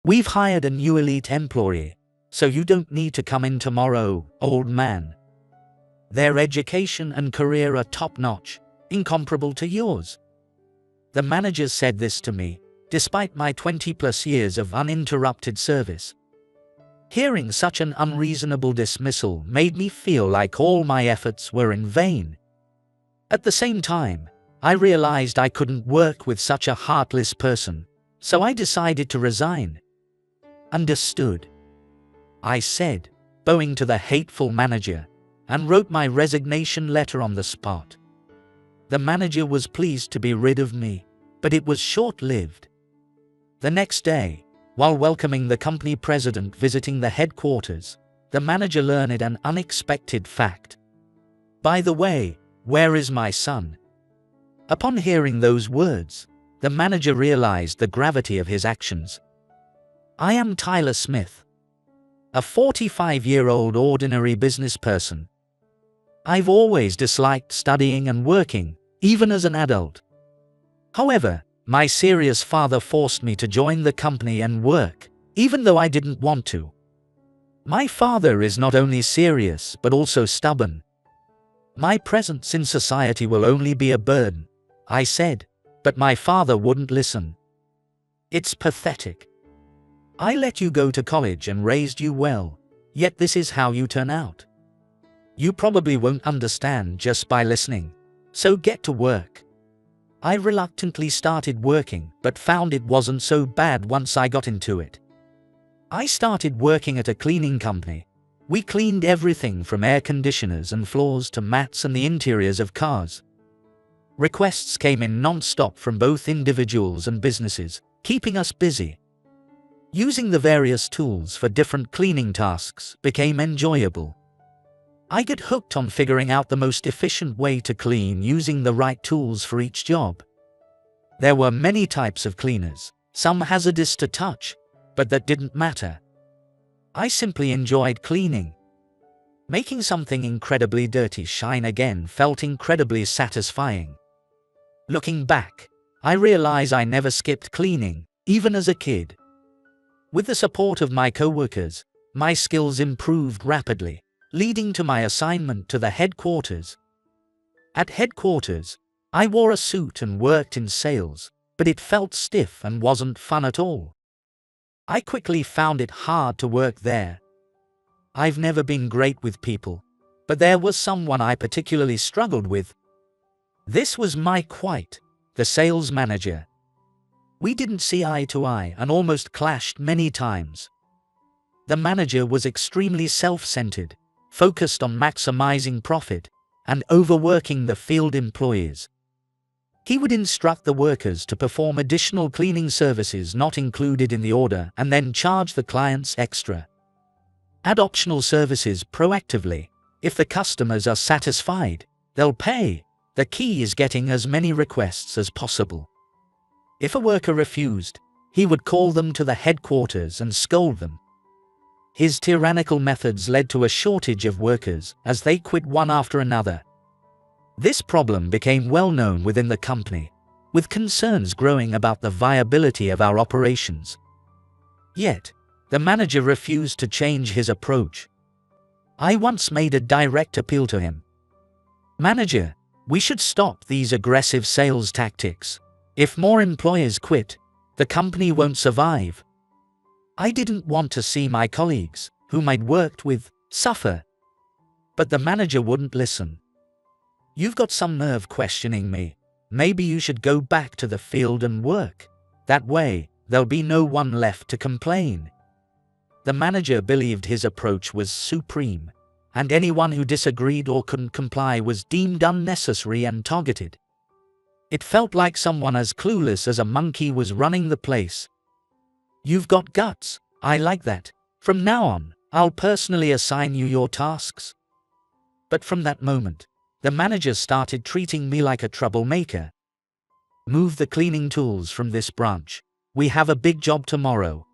"We've hired a new elite employee, so you don't need to come in tomorrow, old man. Their education and career are top-notch, incomparable to yours." The manager said this to me, despite my 20+ years of uninterrupted service. Hearing such an unreasonable dismissal made me feel like all my efforts were in vain. At the same time, I realized I couldn't work with such a heartless person, so I decided to resign. "Understood," I said, bowing to the hateful manager, and wrote my resignation letter on the spot. The manager was pleased to be rid of me, but it was short-lived. The next day, while welcoming the company president visiting the headquarters, the manager learned an unexpected fact. "By the way, where is my son?" Upon hearing those words, the manager realized the gravity of his actions. "I am Tyler Smith, a 45-year-old ordinary business person. I've always disliked studying and working, even as an adult. However, my serious father forced me to join the company and work, even though I didn't want to. My father is not only serious but also stubborn. My presence in society will only be a burden," I said, but my father wouldn't listen. "It's pathetic. I let you go to college and raised you well, yet this is how you turn out. You probably won't understand just by listening, so get to work." I reluctantly started working, but found it wasn't so bad once I got into it. I started working at a cleaning company. We cleaned everything from air conditioners and floors to mats and the interiors of cars. Requests came in non-stop from both individuals and businesses, keeping us busy. Using the various tools for different cleaning tasks became enjoyable. I got hooked on figuring out the most efficient way to clean using the right tools for each job. There were many types of cleaners, some hazardous to touch, but that didn't matter. I simply enjoyed cleaning. Making something incredibly dirty shine again felt incredibly satisfying. Looking back, I realize I never skipped cleaning, even as a kid. With the support of my coworkers, my skills improved rapidly, leading to my assignment to the headquarters. At headquarters, I wore a suit and worked in sales, but it felt stiff and wasn't fun at all. I quickly found it hard to work there. I've never been great with people, but there was someone I particularly struggled with. This was Mike White, the sales manager. We didn't see eye to eye and almost clashed many times. The manager was extremely self-centered, focused on maximizing profit, and overworking the field employees. He would instruct the workers to perform additional cleaning services not included in the order and then charge the clients extra. Add optional services proactively. If the customers are satisfied, they'll pay. The key is getting as many requests as possible. If a worker refused, he would call them to the headquarters and scold them. His tyrannical methods led to a shortage of workers as they quit one after another. This problem became well known within the company, with concerns growing about the viability of our operations. Yet, the manager refused to change his approach. I once made a direct appeal to him. "Manager, we should stop these aggressive sales tactics. If more employees quit, the company won't survive." I didn't want to see my colleagues, whom I'd worked with, suffer. But the manager wouldn't listen. "You've got some nerve questioning me. Maybe you should go back to the field and work. That way, there'll be no one left to complain." The manager believed his approach was supreme, and anyone who disagreed or couldn't comply was deemed unnecessary and targeted. It felt like someone as clueless as a monkey was running the place. "You've got guts. I like that. From now on, I'll personally assign you your tasks." But from that moment, the manager started treating me like a troublemaker. "Move the cleaning tools from this branch. We have a big job tomorrow."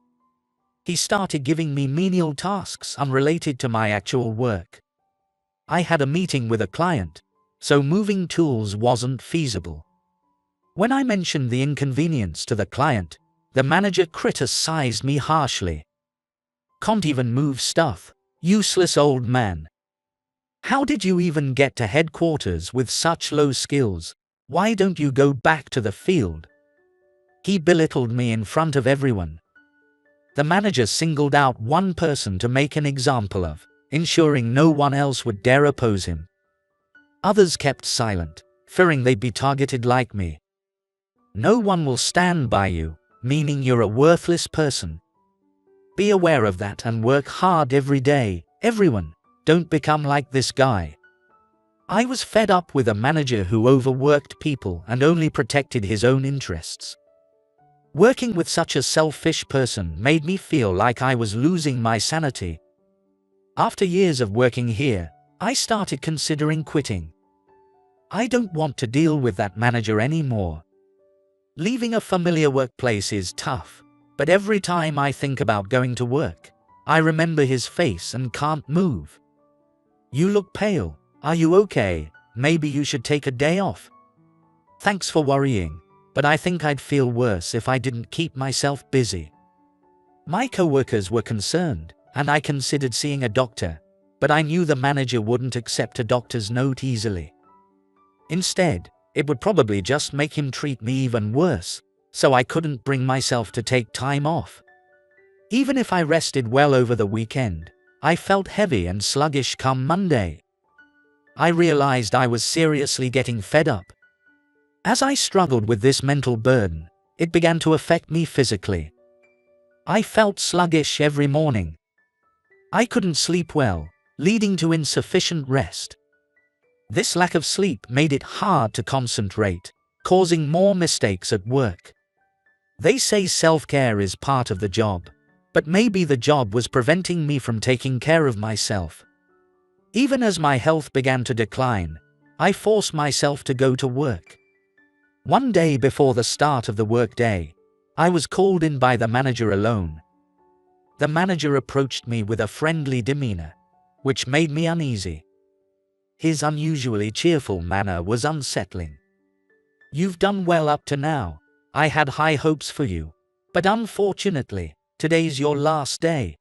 He started giving me menial tasks unrelated to my actual work. I had a meeting with a client, so moving tools wasn't feasible. When I mentioned the inconvenience to the client, The manager criticized me harshly. "Can't even move stuff, useless old man. How did you even get to headquarters with such low skills? Why don't you go back to the field?" He belittled me in front of everyone. The manager singled out one person to make an example of, ensuring no one else would dare oppose him. Others kept silent, fearing they'd be targeted like me. "No one will stand by you, meaning you're a worthless person. Be aware of that and work hard every day, everyone. Don't become like this guy." I was fed up with a manager who overworked people and only protected his own interests. Working with such a selfish person made me feel like I was losing my sanity. After years of working here, I started considering quitting. I don't want to deal with that manager anymore. Leaving a familiar workplace is tough, but every time I think about going to work, I remember his face and can't move. "You look pale. Are you okay? Maybe you should take a day off." "Thanks for worrying, but I think I'd feel worse if I didn't keep myself busy." My coworkers were concerned, and I considered seeing a doctor, but I knew the manager wouldn't accept a doctor's note easily. Instead, it would probably just make him treat me even worse, so I couldn't bring myself to take time off. Even if I rested well over the weekend, I felt heavy and sluggish come Monday. I realized I was seriously getting fed up. As I struggled with this mental burden, it began to affect me physically. I felt sluggish every morning. I couldn't sleep well, leading to insufficient rest. This lack of sleep made it hard to concentrate, causing more mistakes at work. They say self-care is part of the job, but maybe the job was preventing me from taking care of myself. Even as my health began to decline, I forced myself to go to work. One day before the start of the workday, I was called in by the manager alone. The manager approached me with a friendly demeanor, which made me uneasy. His unusually cheerful manner was unsettling. "You've done well up to now. I had high hopes for you. But unfortunately, today's your last day."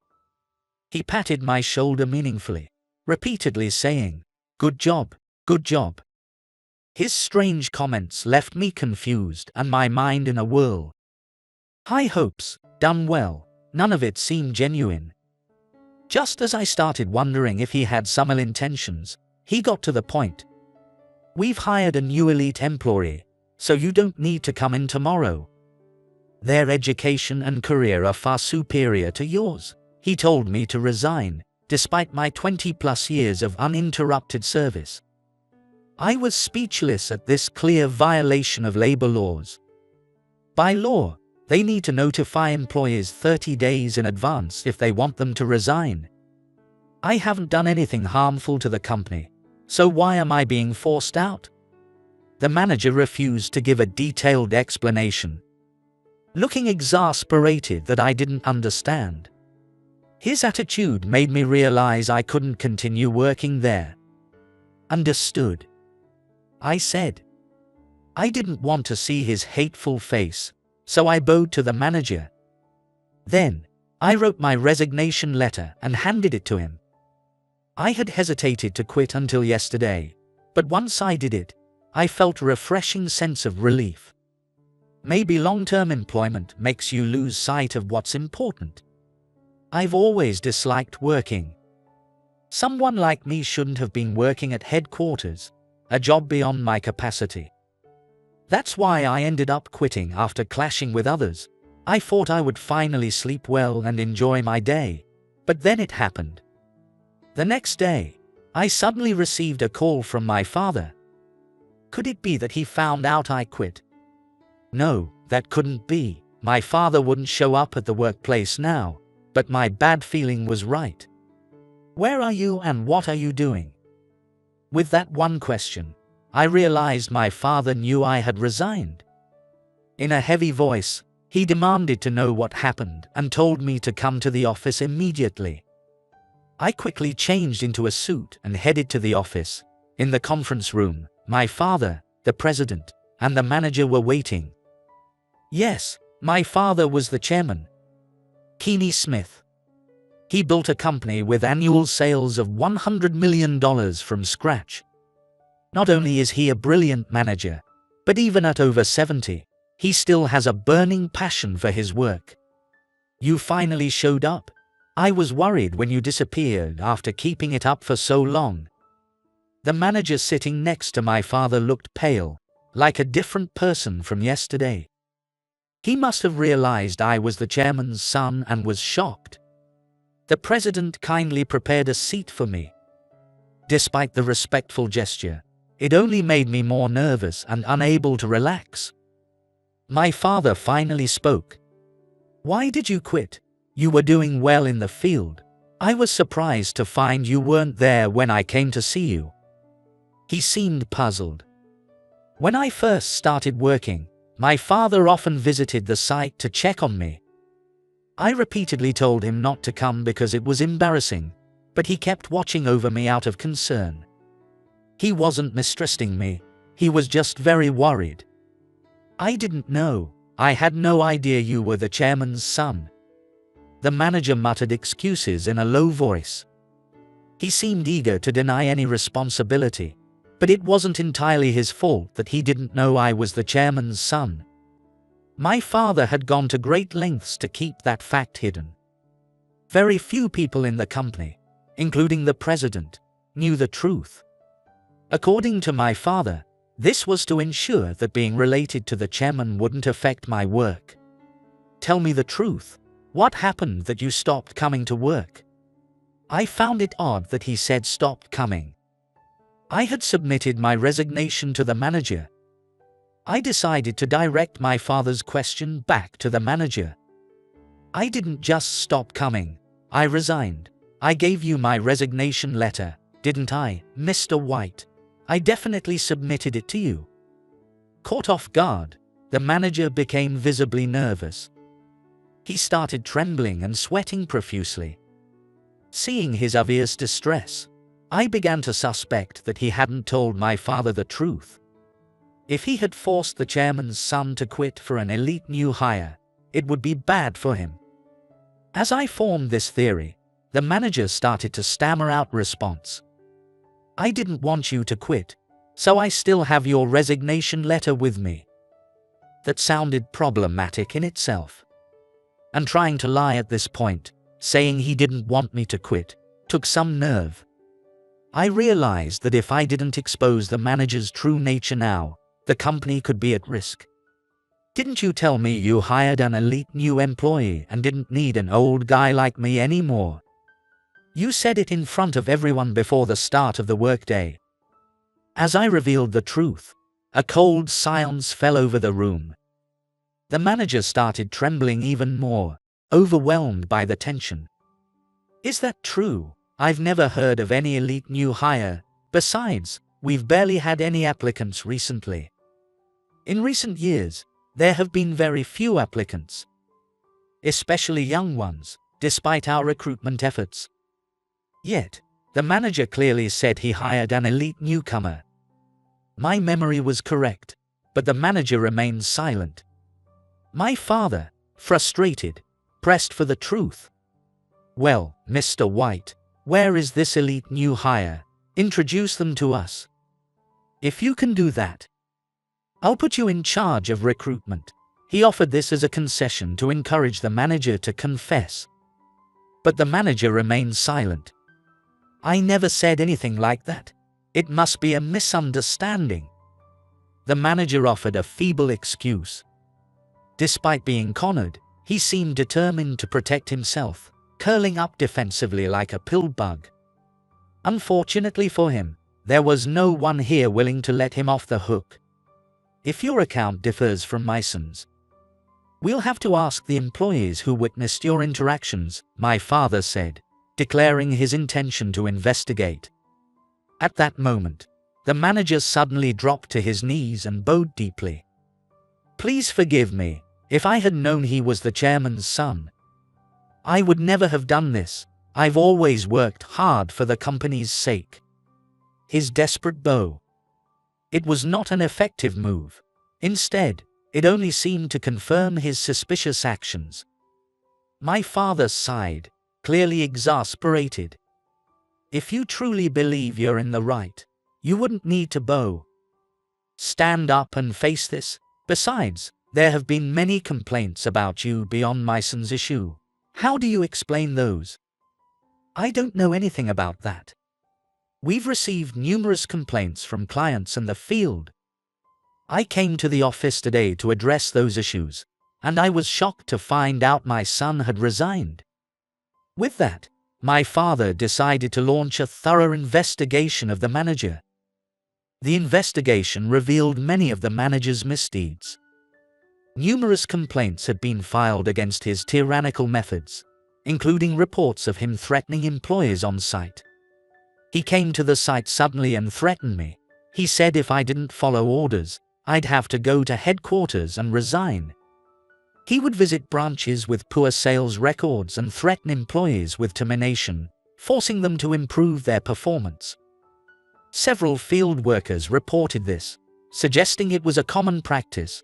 He patted my shoulder meaningfully, repeatedly saying, "Good job, good job." His strange comments left me confused and my mind in a whirl. High hopes, done well, none of it seemed genuine. Just as I started wondering if he had some ill intentions, he got to the point. "We've hired a new elite employee, so you don't need to come in tomorrow. Their education and career are far superior to yours." He told me to resign, despite my 20+ years of uninterrupted service. I was speechless at this clear violation of labor laws. By law, they need to notify employees 30 days in advance if they want them to resign. I haven't done anything harmful to the company, so why am I being forced out? The manager refused to give a detailed explanation, looking exasperated that I didn't understand. His attitude made me realize I couldn't continue working there. "Understood," I said. I didn't want to see his hateful face, so I bowed to the manager. Then, I wrote my resignation letter and handed it to him. I had hesitated to quit until yesterday, but once I did it, I felt a refreshing sense of relief. Maybe long-term employment makes you lose sight of what's important. I've always disliked working. Someone like me shouldn't have been working at headquarters, a job beyond my capacity. That's why I ended up quitting after clashing with others. I thought I would finally sleep well and enjoy my day, but then it happened. The next day, I suddenly received a call from my father. Could it be that he found out I quit? No, that couldn't be. My father wouldn't show up at the workplace now, but my bad feeling was right. "Where are you and what are you doing?" With that one question, I realized my father knew I had resigned. In a heavy voice, he demanded to know what happened and told me to come to the office immediately. I quickly changed into a suit and headed to the office. In the conference room, my father, the president, and the manager were waiting. "Yes, My father was the chairman, Keeney Smith. He built a company with annual sales of $100 million from scratch. Not only is he a brilliant manager, but even at over 70, he still has a burning passion for his work. You finally showed up. I was worried when you disappeared after keeping it up for so long. The manager sitting next to my father looked pale, like a different person from yesterday. He must have realized I was the chairman's son and was shocked. The president kindly prepared a seat for me. Despite the respectful gesture, it only made me more nervous and unable to relax. My father finally spoke. "Why did you quit? You were doing well in the field. I was surprised to find you weren't there when I came to see you." He seemed puzzled. When I first started working, my father often visited the site to check on me. I repeatedly told him not to come because it was embarrassing, but he kept watching over me out of concern. He wasn't mistrusting me, he was just very worried. "I didn't know. I had no idea you were the chairman's son." The manager muttered excuses in a low voice. He seemed eager to deny any responsibility, but it wasn't entirely his fault that he didn't know I was the chairman's son. My father had gone to great lengths to keep that fact hidden. Very few people in the company, including the president, knew the truth. According to my father, this was to ensure that being related to the chairman wouldn't affect my work. "Tell me the truth. What happened that you stopped coming to work?" I found it odd that he said stopped coming. I had submitted my resignation to the manager. I decided to direct my father's question back to the manager. "I didn't just stop coming. I resigned. I gave you my resignation letter, didn't I, Mr. White? I definitely submitted it to you." Caught off guard, the manager became visibly nervous. He started trembling and sweating profusely. Seeing his obvious distress, I began to suspect that he hadn't told my father the truth. If he had forced the chairman's son to quit for an elite new hire, it would be bad for him. As I formed this theory, the manager started to stammer out response. "I didn't want you to quit, so I still have your resignation letter with me." That sounded problematic in itself. And trying to lie at this point, saying he didn't want me to quit, took some nerve. I realized that if I didn't expose the manager's true nature now, the company could be at risk. "Didn't you tell me you hired an elite new employee and didn't need an old guy like me anymore? You said it in front of everyone before the start of the workday." As I revealed the truth, a cold silence fell over the room. The manager started trembling even more, overwhelmed by the tension. "Is that true? I've never heard of any elite new hire. Besides, we've barely had any applicants recently. In recent years, there have been very few applicants, especially young ones, despite our recruitment efforts." Yet, the manager clearly said he hired an elite newcomer. My memory was correct, but the manager remained silent. My father, frustrated, pressed for the truth. "Well, Mr. White, where is this elite new hire? Introduce them to us. If you can do that, I'll put you in charge of recruitment." He offered this as a concession to encourage the manager to confess. But the manager remained silent. "I never said anything like that. It must be a misunderstanding." The manager offered a feeble excuse. Despite being cornered, he seemed determined to protect himself, curling up defensively like a pill bug. Unfortunately for him, there was no one here willing to let him off the hook. "If your account differs from my son's, we'll have to ask the employees who witnessed your interactions," my father said, declaring his intention to investigate. At that moment, the manager suddenly dropped to his knees and bowed deeply. "Please forgive me. If I had known he was the chairman's son, I would never have done this. I've always worked hard for the company's sake." His desperate bow. It was not an effective move. Instead, It only seemed to confirm his suspicious actions. My father sighed, clearly exasperated. If you truly believe you're in the right, you wouldn't need to bow. Stand up and face this. Besides, there have been many complaints about you beyond my son's issue. How do you explain those? I don't know anything about that. We've received numerous complaints from clients in the field. I came to the office today to address those issues, and I was shocked to find out my son had resigned. With that, my father decided to launch a thorough investigation of the manager. The investigation revealed many of the manager's misdeeds. Numerous complaints had been filed against his tyrannical methods, including reports of him threatening employees on site. He came to the site suddenly and threatened me. He said if I didn't follow orders, I'd have to go to headquarters and resign. He would visit branches with poor sales records and threaten employees with termination, forcing them to improve their performance. Several field workers reported this, suggesting it was a common practice.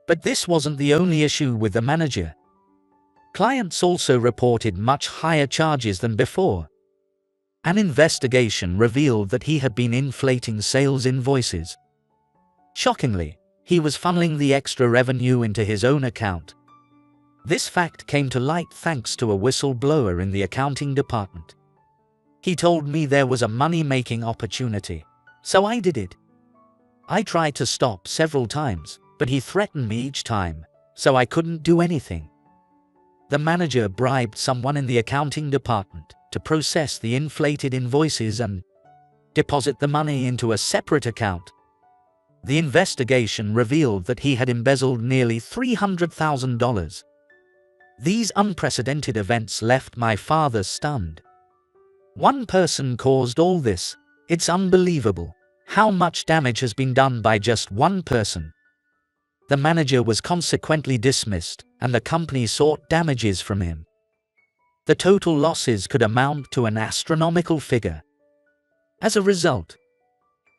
But this wasn't the only issue with the manager. Clients also reported much higher charges than before. An investigation revealed that he had been inflating sales invoices. Shockingly, he was funneling the extra revenue into his own account. This fact came to light thanks to a whistleblower in the accounting department. He told me there was a money-making opportunity, so I did it. I tried to stop several times, but he threatened me each time, so I couldn't do anything. The manager bribed someone in the accounting department to process the inflated invoices and deposit the money into a separate account. The investigation revealed that he had embezzled nearly $300,000. These unprecedented events left my father stunned. One person caused all this. It's unbelievable how much damage has been done by just one person. The manager was consequently dismissed, and the company sought damages from him. The total losses could amount to an astronomical figure. As a result,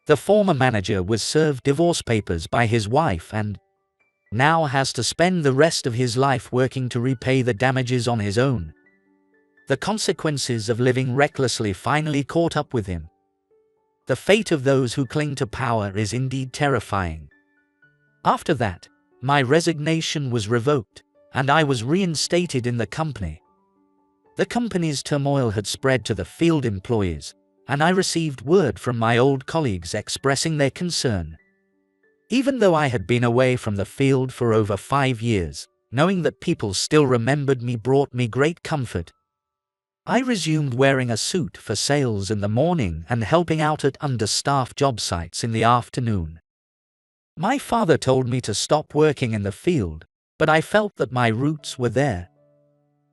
the former manager was served divorce papers by his wife and now has to spend the rest of his life working to repay the damages on his own. The consequences of living recklessly finally caught up with him. The fate of those who cling to power is indeed terrifying. After that, my resignation was revoked, and I was reinstated in the company. The company's turmoil had spread to the field employees, and I received word from my old colleagues expressing their concern. Even though I had been away from the field for over 5 years, knowing that people still remembered me brought me great comfort. I resumed wearing a suit for sales in the morning and helping out at understaffed job sites in the afternoon. My father told me to stop working in the field, but I felt that my roots were there.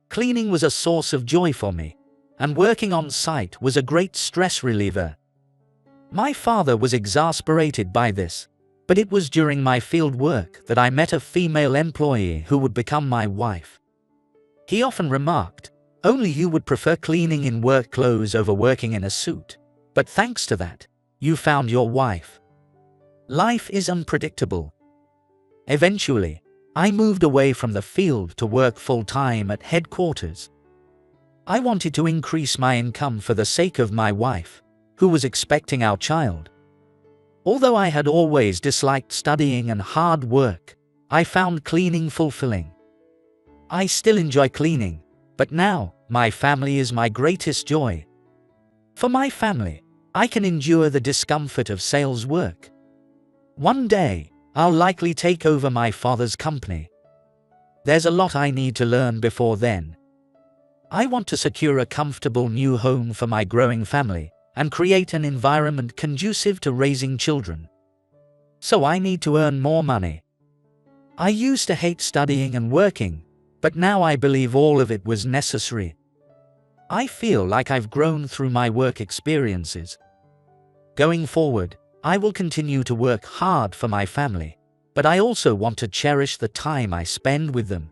Cleaning was a source of joy for me, and working on site was a great stress reliever. My father was exasperated by this, but it was during my field work that I met a female employee who would become my wife. He often remarked, "Only you would prefer cleaning in work clothes over working in a suit, but thanks to that, you found your wife." Life is unpredictable. Eventually, I moved away from the field to work full-time at headquarters. I wanted to increase my income for the sake of my wife, who was expecting our child. Although I had always disliked studying and hard work, I found cleaning fulfilling. I still enjoy cleaning, but now, my family is my greatest joy. For my family, I can endure the discomfort of sales work. One day, I'll likely take over my father's company. There's a lot I need to learn before then. I want to secure a comfortable new home for my growing family and create an environment conducive to raising children. So I need to earn more money. I used to hate studying and working, but now I believe all of it was necessary. I feel like I've grown through my work experiences. Going forward, I will continue to work hard for my family, but I also want to cherish the time I spend with them.